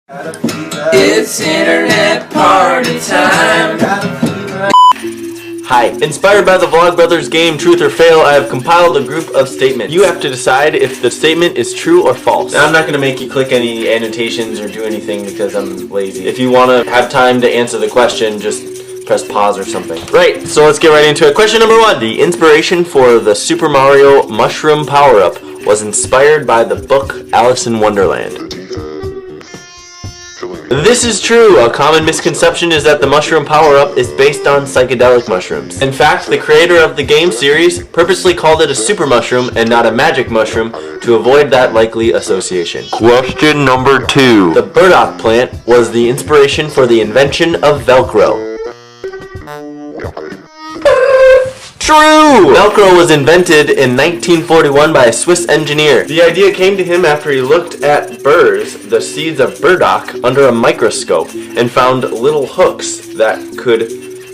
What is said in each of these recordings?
It's internet party time. Hi, inspired by the Vlogbrothers game Truth or Fail, I have compiled a group of statements. You have to decide if the statement is true or false. Now, I'm not going to make you click any annotations or do anything because I'm lazy. If you want to have time to answer the question, just press pause or something. Right, so let's get right into it. Question number 1. The inspiration for the Super Mario Mushroom Power-Up was inspired by the book Alice in Wonderland. This is true. A common misconception is that the mushroom power-up is based on psychedelic mushrooms. In fact, the creator of the game series purposely called it a super mushroom and not a magic mushroom to avoid that likely association. Question number 2. The burdock plant was the inspiration for the invention of Velcro. True! Velcro was invented in 1941 by a Swiss engineer. The idea came to him after he looked at burrs, the seeds of burdock, under a microscope and found little hooks that could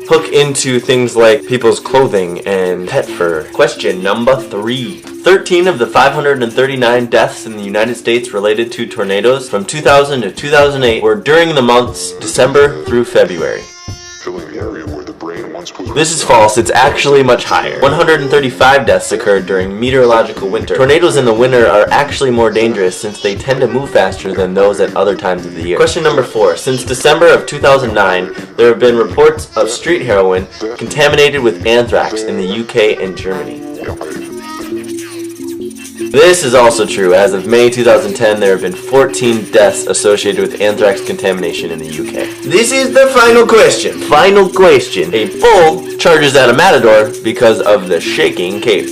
hook into things like people's clothing and pet fur. Question number 3. 13 of the 539 deaths in the United States related to tornadoes from 2000 to 2008 were during the months December through February. This is false. It's actually much higher. 135 deaths occurred during meteorological winter. Tornadoes in the winter are actually more dangerous since they tend to move faster than those at other times of the year. Question number 4. Since December of 2009, there have been reports of street heroin contaminated with anthrax in the UK and Germany. This is also true. As of May 2010, there have been 14 deaths associated with anthrax contamination in the UK. This is the final question. Final question. A bull charges at a matador because of the shaking cape.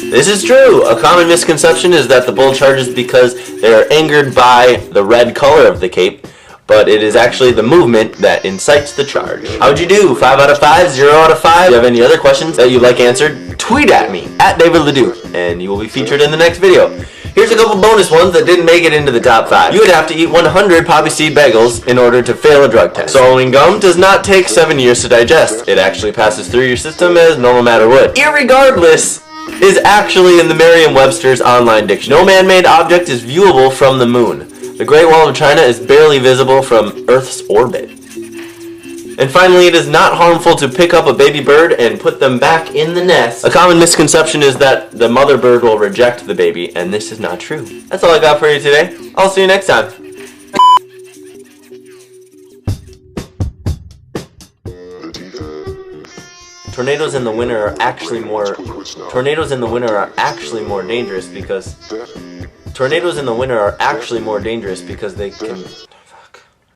This is true. A common misconception is that the bull charges because they are angered by the red color of the cape, but it is actually the movement that incites the charge. How'd you do? 5 out of 5? 0 out of 5? Do you have any other questions that you'd like answered? Tweet at me, @DavidLeDuc, and you will be featured in the next video. Here's a couple bonus ones that didn't make it into the top 5. You would have to eat 100 poppy seed bagels in order to fail a drug test. Swallowing gum does not take 7 years to digest. It actually passes through your system as normal matter would. Irregardless is actually in the Merriam-Webster's online dictionary. No man-made object is viewable from the moon. The Great Wall of China is barely visible from Earth's orbit. And finally, it is not harmful to pick up a baby bird and put them back in the nest. A common misconception is that the mother bird will reject the baby, and this is not true. That's all I got for you today. I'll see you next time. Tornadoes in the winter are actually more dangerous because they can